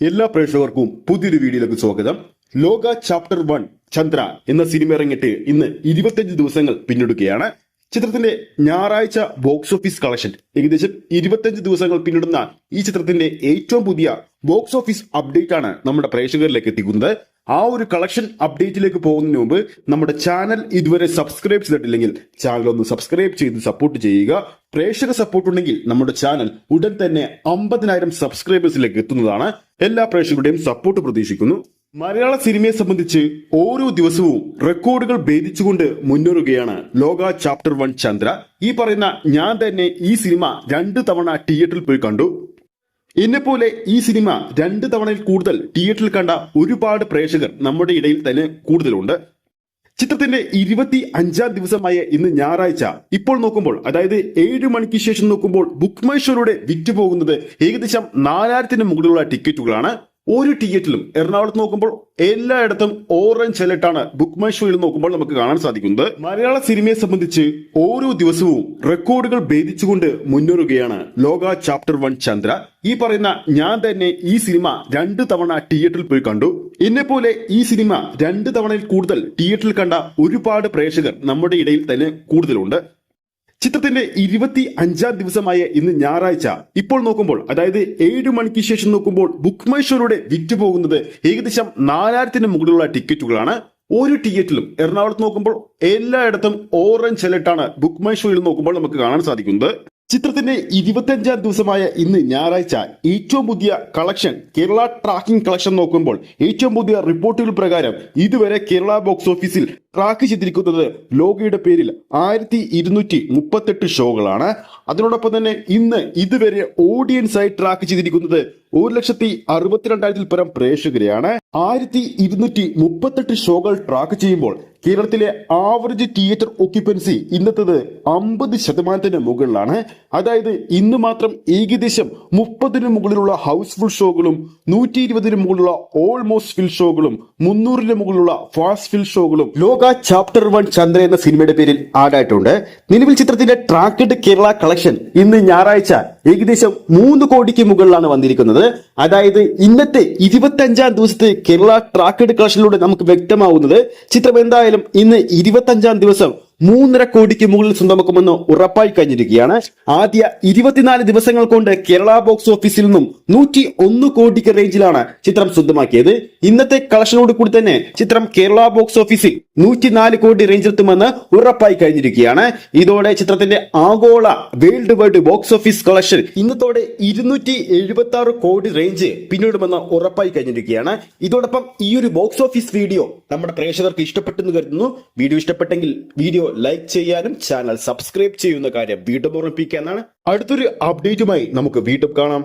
എല്ലാ പ്രേക്ഷകർക്കും പുതിയൊരു വീഡിയോയിലേക്ക് സ്വാഗതം. ലോക ചാപ്റ്റർ 1 ചന്ദ്ര എന്ന സിനിമ ഇറങ്ങിയിട്ട് ഇന്ന് 25 ദിവസങ്ങൾ പിന്നിടുകയാണ്. ചിത്രത്തിന്റെ ഞായറാഴ്ച ബോക്സ് ഓഫീസ് കളക്ഷൻ ഏകദേശം 25 ദിവസങ്ങൾ പിന്നിടുന്ന ഈ ചിത്രത്തിന്റെ ഏറ്റവും പുതിയ ബോക്സ് ഓഫീസ് അപ്ഡേറ്റ് ആണ് നമ്മുടെ പ്രേക്ഷകരിലേക്ക് എത്തിക്കുന്നത്. ആ ഒരു കളക്ഷൻ അപ്ഡേറ്റിലേക്ക് പോകുന്നതിന് മുമ്പ് നമ്മുടെ ചാനൽ ഇതുവരെ സബ്സ്ക്രൈബ് ചെയ്തിട്ടില്ലെങ്കിൽ ചാനൽ ഒന്ന് സബ്സ്ക്രൈബ് ചെയ്ത് സപ്പോർട്ട് ചെയ്യുക. പ്രേക്ഷക സപ്പോർട്ട് ഉണ്ടെങ്കിൽ നമ്മുടെ ചാനൽ ഉടൻ തന്നെ 50,000 സബ്സ്ക്രൈബേഴ്സിലേക്ക് എത്തുന്നതാണ്. എല്ലാ പ്രേക്ഷകരുടെയും സപ്പോർട്ട് പ്രതീക്ഷിക്കുന്നു. മലയാള സിനിമയെ സംബന്ധിച്ച് ഓരോ ദിവസവും റെക്കോർഡുകൾ ഭേദിച്ചുകൊണ്ട് മുന്നേറുകയാണ് ലോക ചാപ്റ്റർ 1 ചന്ദ്ര. ഈ പറയുന്ന ഞാൻ തന്നെ ഈ സിനിമ 2 തവണ തിയേറ്ററിൽ പോയി കണ്ടു. എന്നെപ്പോലെ ഈ സിനിമ 2 തവണയിൽ കൂടുതൽ തിയേറ്ററിൽ കണ്ട ഒരുപാട് പ്രേക്ഷകർ നമ്മുടെ ഇടയിൽ തന്നെ കൂടുതലുണ്ട്. ചിത്രത്തിന്റെ 25-ാം ദിവസമായ ഇന്ന് ഞായറാഴ്ച ഇപ്പോൾ നോക്കുമ്പോൾ, അതായത് 7 മണിക്ക് ശേഷം നോക്കുമ്പോൾ ബുക്ക് മൈ ഷോയിലൂടെ വിറ്റുപോകുന്നത് ഏകദേശം 4000-ന് മുകളിലുള്ള ടിക്കറ്റുകളാണ്. ഒരു തിയേറ്ററിലും എറണാകുളത്ത് നോക്കുമ്പോൾ എല്ലായിടത്തും ഓറഞ്ച് അലർട്ടാണ് ബുക്ക് മൈ ഷോയിൽ നോക്കുമ്പോൾ നമുക്ക് കാണാൻ സാധിക്കുന്നത്. മലയാള സിനിമയെ സംബന്ധിച്ച് ഓരോ ദിവസവും റെക്കോർഡുകൾ ഭേദിച്ചുകൊണ്ട് മുന്നേറുകയാണ് ലോക ചാപ്റ്റർ 1 ചന്ദ്ര. ഈ പറയുന്ന ഞാൻ തന്നെ ഈ സിനിമ 2 തവണ തിയേറ്ററിൽ പോയി കണ്ടു. എന്നെപ്പോലെ ഈ സിനിമ 2 തവണയിൽ കൂടുതൽ തിയേറ്ററിൽ കണ്ട ഒരുപാട് പ്രേക്ഷകർ നമ്മുടെ ഇടയിൽ തന്നെ കൂടുതലുണ്ട്. ചിത്രത്തിന്റെ 25-ാം ദിവസമായ ഇന്ന് ഞായറാഴ്ച ഇപ്പോൾ നോക്കുമ്പോൾ, അതായത് 7 മണിക്ക് ശേഷം നോക്കുമ്പോൾ ബുക്ക് മൈ ഷോയിലൂടെ വിറ്റുപോകുന്നത് ഏകദേശം 4000-ന് മുകളിലുള്ള ടിക്കറ്റുകളാണ്. ഒരു തിയേറ്ററിലും എറണാകുളത്ത് നോക്കുമ്പോൾ എല്ലായിടത്തും ഓറഞ്ച് അലർട്ടാണ് ബുക്ക് മൈ ഷോയിൽ നോക്കുമ്പോൾ നമുക്ക് കാണാൻ സാധിക്കുന്നത്. ചിത്രത്തിന്റെ 25-ാം ദിവസമായ ഇന്ന് ഞായറാഴ്ച ഏറ്റവും പുതിയ കളക്ഷൻ കേരള ട്രാക്കിംഗ് കളക്ഷൻ നോക്കുമ്പോൾ ഏറ്റവും പുതിയ റിപ്പോർട്ടുകൾ പ്രകാരം ഇതുവരെ കേരള ബോക്സ് ഓഫീസിൽ ട്രാക്ക് ചെയ്തിരിക്കുന്നത് ലോകയുടെ പേരിൽ 1238 ഷോകളാണ്. അതിനോടൊപ്പം തന്നെ ഇന്ന് ഇതുവരെ ഓഡിയൻസ് ആയി ട്രാക്ക് ചെയ്തിരിക്കുന്നത് 1,62,000-ൽ പരം പ്രേക്ഷകരെയാണ്. 1238 ഷോകൾ ട്രാക്ക് ചെയ്യുമ്പോൾ കേരളത്തിലെ ആവറേജ് തിയേറ്റർ ഓക്യുപ്പൻസി ഇന്നത്തേത് 50%-ന് മുകളിലാണ്. അതായത് ഇന്ന് മാത്രം ഏകദേശം 30-ന് മുകളിലുള്ള ഹൗസ്ഫുൾ ഷോകളും 120-ന് മുകളിലുള്ള ഓൾമോസ്റ്റ് ഫിൽ ഷോകളും 300-ന് മുകളിലുള്ള ഫാസ്റ്റ് ഫിൽ ഷോകളും ലോക ചാപ്റ്റർ 1 ചന്ദ്ര എന്ന സിനിമയുടെ പേരിൽ ആഡായിട്ടുണ്ട്. നിലവിൽ ചിത്രത്തിന്റെ ട്രാക്കഡ് കേരള കളക്ഷൻ ഇന്ന് ഞായറാഴ്ച ഏകദേശം 3 കോടിക്ക് മുകളിലാണ് വന്നിരിക്കുന്നത്. അതായത് ഇന്നത്തെ 25-ാം ദിവസത്തെ കേരള ട്രാക്കഡ് കളക്ഷനിലൂടെ നമുക്ക് വ്യക്തമാവുന്നത് ചിത്രം എന്തായാലും ഇന്ന് 25-ാം ദിവസം 3.5 കോടിക്ക് മുകളിൽ സ്വന്തമാക്കുമെന്ന് ഉറപ്പായി കഴിഞ്ഞിരിക്കുകയാണ്. ആദ്യ 24 ദിവസങ്ങൾ കൊണ്ട് കേരള ബോക്സ് ഓഫീസിൽ നിന്നും 101 കോടിക്ക് റേഞ്ചിലാണ് ചിത്രം സ്വന്തമാക്കിയത്. ഇന്നത്തെ കളക്ഷനോട് കൂടി തന്നെ ചിത്രം കേരള ബോക്സ് ഓഫീസിൽ 104 കോടി റേഞ്ചിലെത്തുമെന്ന് ഉറപ്പായി കഴിഞ്ഞിരിക്കുകയാണ്. ഇതോടെ ചിത്രത്തിന്റെ ആഗോള world wide box office collection ഇന്നത്തോടെ 276 കോടി റേഞ്ച് പിന്നിടുമെന്ന് ഉറപ്പായി കഴിഞ്ഞിരിക്കുകയാണ്. ഇതോടൊപ്പം ഈ ഒരു ബോക്സ് ഓഫീസ് വീഡിയോ നമ്മുടെ പ്രേക്ഷകർക്ക് ഇഷ്ടപ്പെട്ടെന്ന് കരുതുന്നു. വീഡിയോ ഇഷ്ടപ്പെട്ടെങ്കിൽ വീഡിയോ ലൈക്ക് ചെയ്യാനും ചാനൽ സബ്സ്ക്രൈബ് ചെയ്യുന്ന കാര്യം വീണ്ടും ഓർമ്മിപ്പിക്കാനാണ്. അടുത്തൊരു അപ്ഡേറ്റുമായി നമുക്ക് വീണ്ടും കാണാം.